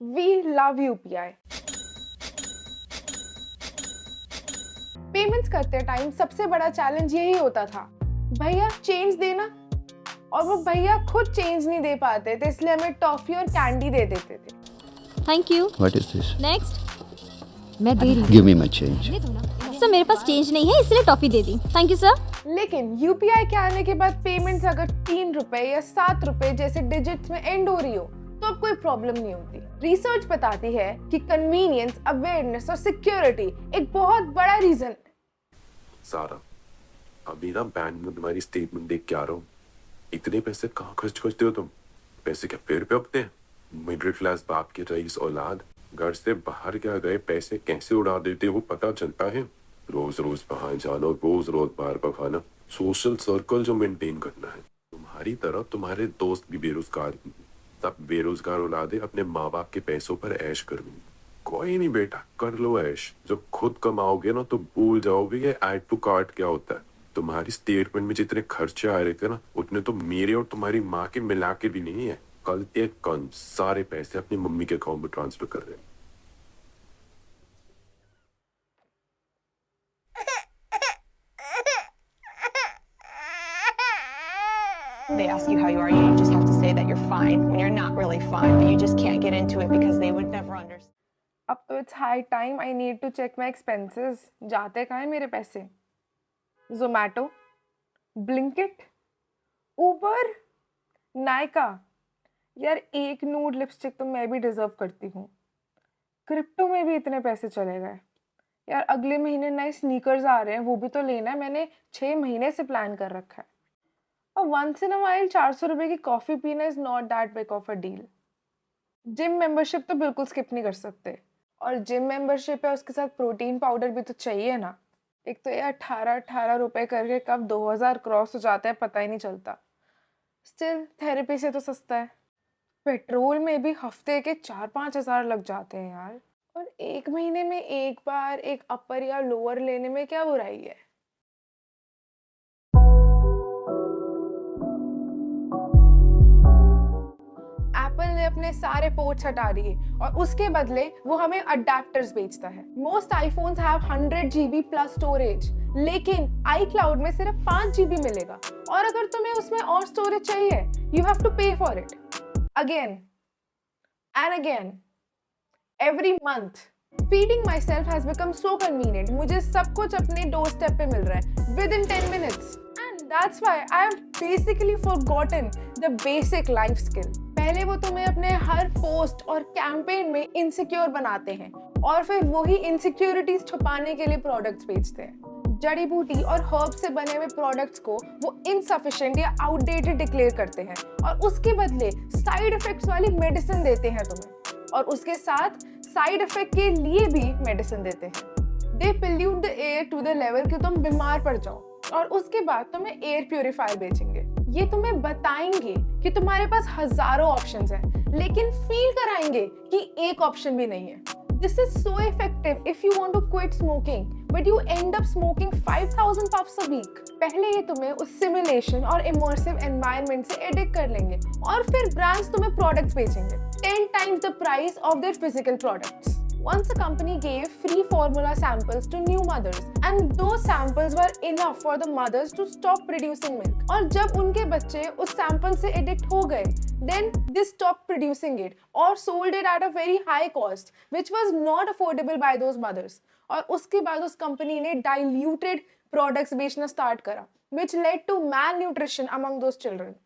We love UPI. Payments करते time सबसे बड़ा चैलेंज यही होता था, भैया चेंज देना, और वो भैया खुद चेंज नहीं दे पाते थे, इसलिए हमें टॉफी और कैंडी दे देते थे। Thank you. What is this? Next. मैं दे रही Give me my change. हूँ सर, मेरे पास चेंज नहीं है इसलिए toffee they the. Thank you sir. लेकिन यूपीआई के आने के बाद पेमेंट्स अगर 3 रुपए या 7 रुपए जैसे डिजिट्स में एंड हो रही हो तो अब कोई प्रॉब्लम नहीं होती। रिसर्च बताती है कि कन्वीनियंस, अवेयरनेस और सिक्योरिटी एक बहुत बड़ा रीजन है। सारा, अभी ना बैंक में तुम्हारी स्टेटमेंट देख के आ रहा हूँ। इतने पैसे कहाँ खर्च करते हो तुम? पैसे क्या पेड़ पे उगते हैं? मिडिल क्लास बाप के रईस औलाद घर से बाहर क्या गए पैसे कैसे उड़ा देते हो पता चलता है? रोज रोज बाहर जाना, रोज रोज बाहर का खाना, सोशल सर्कल जो मेंटेन करना है। तुम्हारी तरह तुम्हारे दोस्त भी बेरोजगार, सब बेरोजगार औलादे अपने माँ बाप के पैसों पर ऐश कर रही। कोई नहीं बेटा, कर लो ऐश। जब खुद कमाओगे ना तो भूल जाओगे कि ऐड टू कार्ट क्या होता है। तुम्हारी स्टेटमेंट में जितने खर्चे आ रहे थे ना उतने तो मेरे और तुम्हारी माँ के मिला के भी नहीं है। कल एक कन सारे पैसे अपनी मम्मी के अकाउंट में ट्रांसफर कर रहे हैं। They ask you how you are, you just have to say that you're fine when you're not really fine, but you just can't get into it because they would never understand. अब तो it's high time I need to check my expenses. जाते कहाँ हैं मेरे पैसे? Zomato, Blinkit, Uber, Nykaa. यार एक नूड lipstick तो मैं भी डिजर्व करती हूँ। क्रिप्टो में भी इतने पैसे चले गए। यार अगले महीने नए स्नीकर्स आ रहे हैं, वो भी तो लेना है। मैंने 6 महीने से प्लान कर रखा है। और वंस इन अ वाइल 400 रुपये की कॉफ़ी पीना is not that big of a deal. Gym membership तो बिल्कुल स्किप नहीं कर सकते, और जिम मेंबरशिप है उसके साथ प्रोटीन पाउडर भी तो चाहिए ना। एक तो ये 18 रुपए करके कब 2000 क्रॉस हो जाता है पता ही नहीं चलता। स्टिल थेरेपी से तो सस्ता है। पेट्रोल में भी हफ्ते के 4-5 हज़ार लग जाते हैं यार, और एक महीने में एक बार एक अपर या लोअर लेने में क्या बुराई है? एप्पल ने अपने सारे पोर्ट्स हटा दिए और उसके बदले वो हमें अडेप्टर्स बेचता है। Most iPhones have 100 GB plus storage, लेकिन iCloud में सिर्फ 5 GB मिलेगा, और अगर तुम्हें उसमें और स्टोरेज चाहिए यू हैव टू पे for it again and again every month. Feeding my self has become so convenient. मुझे सब कुछ अपने डोर स्टेप पे मिल रहा है with in 10 minutes, and that's why I have basically forgotten the basic life skill. पहले वो तुम्हें अपने हर पोस्ट और कैंपेन में इनसिक्योर बनाते हैं, और फिर वही इनसिक्योरिटीज छुपाने के लिए प्रोडक्ट्स बेचते हैं। जड़ी बूटी और हर्ब से बने हुए प्रोडक्ट्स को वो इनसफिशिएंट या आउटडेटेड डिक्लेयर करते हैं, और उसके बदले साइड इफेक्ट्स वाली मेडिसिन देते हैं तुम्हें, और उसके साथ साइड इफेक्ट के लिए भी मेडिसिन देते हैं। They pollute the air to the level कि तुम बीमार पड़ जाओ, और उसके बाद तुम्हें एयर प्यूरिफायर बेचेंगे। ये तुम्हें बताएंगे कि तुम्हारे पास हजारों ऑप्शंस हैं, लेकिन फील कराएंगे कि एक ऑप्शन भी नहीं है। This is so effective if you want to quit smoking, but you end up smoking 5000 puffs a week. पहले ये तुम्हें उस सिमुलेशन और इमर्सिव एनवायरनमेंट से एडिक्ट कर लेंगे, और फिर ब्रांड्स तुम्हें प्रोडक्ट्स बेचेंगे 10 times the price of their physical products. Once a company gave free formula samples to new mothers, and those samples were enough for the mothers to stop producing milk. और जब उनके बच्चे उस sample से addict हो गए, then they stopped producing it or sold it at a very high cost, which was not affordable by those mothers. और उसके बाद उस कंपनी ने diluted products बेचना स्टार्ट करा, which led to malnutrition among those children.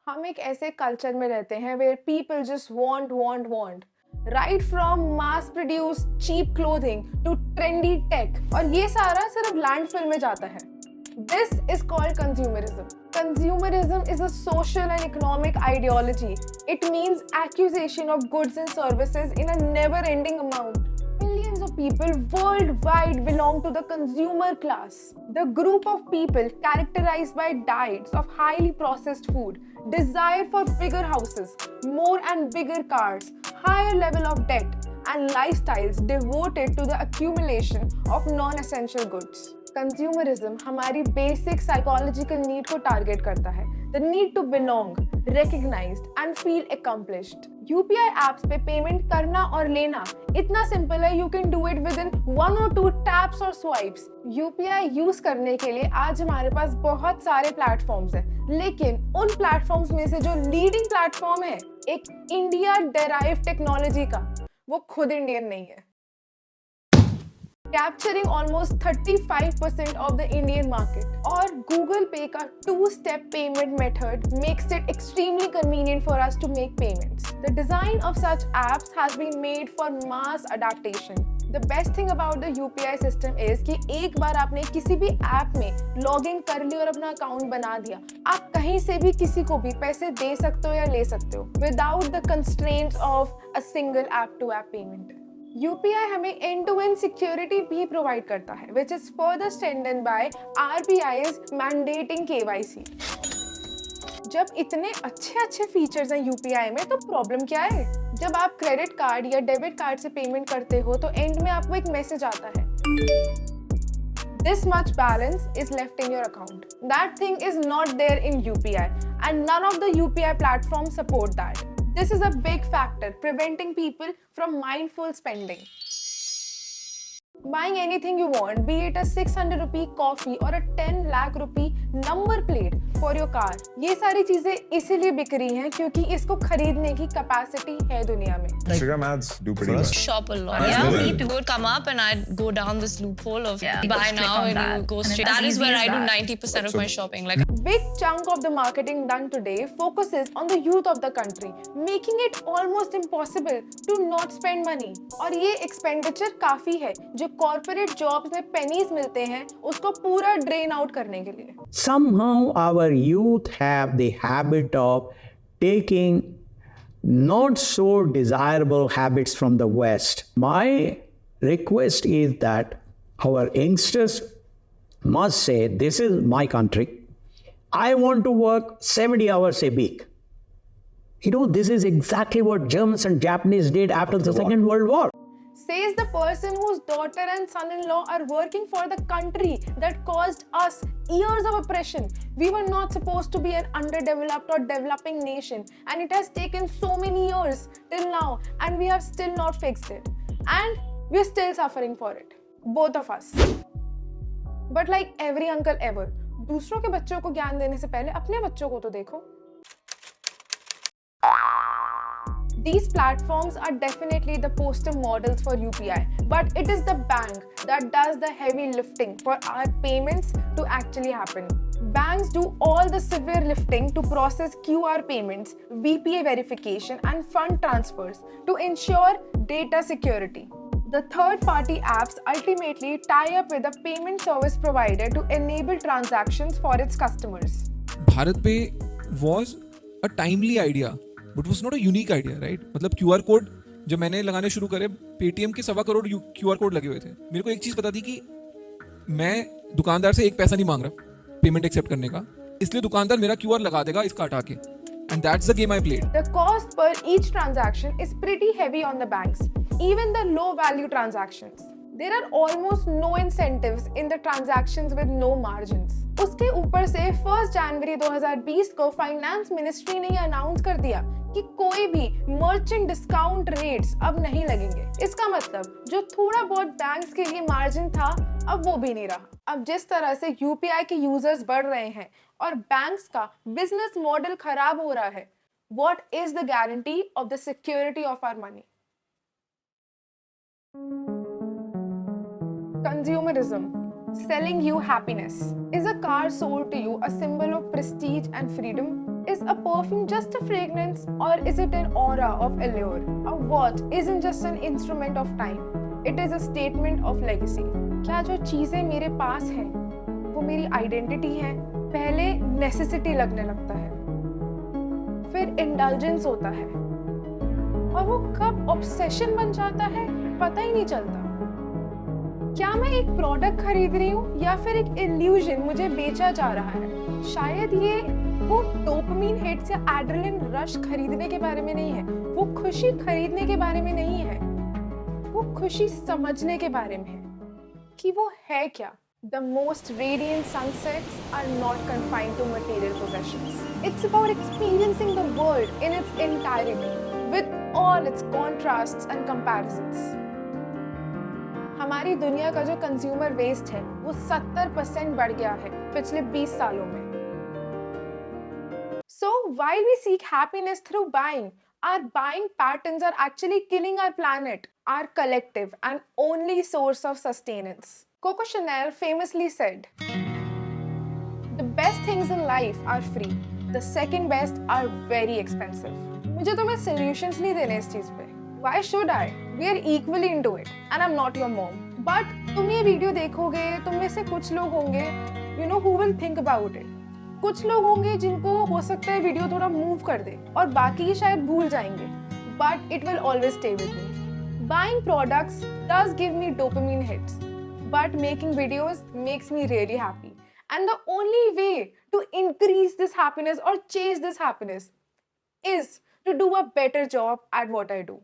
हम एक ऐसे कल्चर में रहते हैं where people just want, right from mass produced cheap clothing to trendy tech, और ये सारा सिर्फ लैंडफिल में जाता है। This is called consumerism. Consumerism is a social and economic ideology. It means accusation of goods and services in a never-ending amount. Billions of people worldwide belong to the consumer class, the group of people characterized by diets of highly processed food, desire for bigger houses, more and bigger cars, higher level of debt, and lifestyles devoted to the accumulation of non-essential goods. Consumerism हमारी basic psychological need को target करता है, the need to belong, recognized and feel accomplished. UPI apps पे payment करना और लेना इतना simple है, you can do it within 1 or 2 taps और swipes. UPI यूज करने के लिए आज हमारे पास बहुत सारे प्लेटफॉर्म्स हैं, लेकिन उन प्लेटफॉर्म्स में से जो लीडिंग प्लेटफॉर्म है एक इंडिया डेराइव टेक्नोलॉजी का, वो खुद इंडियन नहीं है. Capturing almost 35% of the Indian market. और Google Pay का 2-step payment method makes it extremely convenient for us to make payments. The design of such apps has been made for mass adaptation. The best thing about the UPI system is कि एक बार आपने किसी भी app में login कर ली और अपना account बना दिया, आप कहीं से भी किसी को भी पैसे दे सकते हो या ले सकते हो without the constraints of a single app-to-app payment. UPI हमें end-to-end security भी प्रोवाइड करता है, which is further strengthened by RBI's mandating KYC. जब इतने अच्छे फीचर्स हैं UPI में, तो प्रॉब्लम क्या है? जब आप क्रेडिट कार्ड या डेबिट कार्ड से पेमेंट करते हो तो एंड में आपको एक मैसेज आता है, This much balance is left in your account. That thing is not there in UPI, and none of the UPI platforms support that. This is a big factor preventing people from mindful spending. Buying anything you want, be it a 600 rupee coffee or a 10 lakh rupee number plate for your car, ये सारी चीजें इसीलिए बिक रही हैं क्योंकि इसको खरीदने की कैपेसिटी है दुनिया में. Instagram ads do pretty well. Shop a lot. Yeah, Yeah, me it would come up and I'd go down this loophole of buy click now on and that. you go And straight. it's That is easy where as I do that. 90% of my shopping. Like Big chunk of the marketing done today focuses on the youth of the country, making it almost impossible to not spend money. और ये expenditure काफी है जो corporate jobs में pennies मिलते हैं उसको पूरा drain out करने के लिए. Somehow our youth have the habit of taking not so desirable habits from the West. My request is that our youngsters must say, this is my country. I want to work 70 hours a week. You know, this is exactly what Germans and Japanese did after the Second World War. Says the person whose daughter and son-in-law are working for the country that caused us years of oppression. We were not supposed to be an underdeveloped or developing nation, and it has taken so many years till now, and we have still not fixed it. And we are still suffering for it, both of us. But like every uncle ever, दूसरों के बच्चों को ज्ञान देने से पहले अपने बच्चों को तो देखो. These platforms are definitely the poster models for UPI, but it is the bank that does the heavy lifting for our payments to actually happen. Banks do all the severe lifting to process QR payments, VPA verification, and fund transfers to ensure data security. The third-party apps ultimately tie up with a payment service provider to enable transactions for its customers. Bharat Pay was a timely idea, but was not a unique idea, right? मतलब QR code जब मैंने लगाने शुरू करे, Paytm के 1.25 crore QR code लगे हुए थे. मेरे को एक चीज पता थी कि मैं दुकानदार से एक पैसा नहीं मांग रहा पेमेंट एक्सेप्ट करने का, इसलिए दुकानदार मेरा QR लगा देगा इसका हटा के. And that's the game I played. The cost per each transaction is pretty heavy on the banks, even the low-value transactions. There are almost no incentives in the transactions with no margins. उसके ऊपर से 1 जनवरी 2020 को finance ministry ने announce कर दिया कि कोई भी मर्चेंट डिस्काउंट रेट्स अब नहीं लगेंगे. इसका मतलब जो थोड़ा बहुत बैंक्स के लिए मार्जिन था अब वो भी नहीं रहा. अब जिस तरह से यूपीआई के यूजर्स बढ़ रहे हैं और बैंक्स का बिजनेस मॉडल खराब हो रहा है, what is the guarantee of the security of our money? Consumerism, selling you happiness. Is a car sold to you a symbol of prestige and freedom? Is a perfume just a fragrance, or is it an aura of allure? A watch isn't just an instrument of time. It is a statement of legacy. क्या जो चीजें मेरे पास हैं वो मेरी identity है? पहले necessity लगने लगता है, फिर इंडल्जेंस होता है, और वो कब ऑब्सेशन बन जाता है पता ही नहीं चलता. क्या मैं एक प्रोडक्ट खरीद रही हूँ या फिर एक इल्यूजन मुझे बेचा जा रहा है? शायद ये वो डोपामिन हिट्स या एड्रेनलिन रश खरीदने के बारे में नहीं है, वो खुशी खरीदने के बारे में नहीं है, वो खुशी समझने के बारे में है कि वो है क्या. The most radiant sunsets are not confined to material possessions. It's about experiencing the world in its entirety, with all its contrasts and comparisons. हमारी दुनिया का जो कंज्यूमर वेस्ट है वो 70% बढ़ गया है पिछले 20 सालों में. So while we seek happiness through buying, our buying patterns are actually killing our planet, our collective and only source of sustenance. Coco Chanel famously said, "The best things in life are free. The second best are very expensive." मुझे तो मैं solutions नहीं देने इस चीज पे. Why should I? We are equally into it, and I'm not your mom. But तुम ये वीडियो देखोगे, तुम में से कुछ लोग होंगे, you know who will think about it. कुछ लोग होंगे जिनको हो सकता है वीडियो थोड़ा मूव कर दे और बाकी शायद भूल जाएंगे. But it will always stay with me. Buying products does give me dopamine hits, but making videos makes me really happy. And the only way to increase this happiness or chase this happiness is to do a better job at what I do.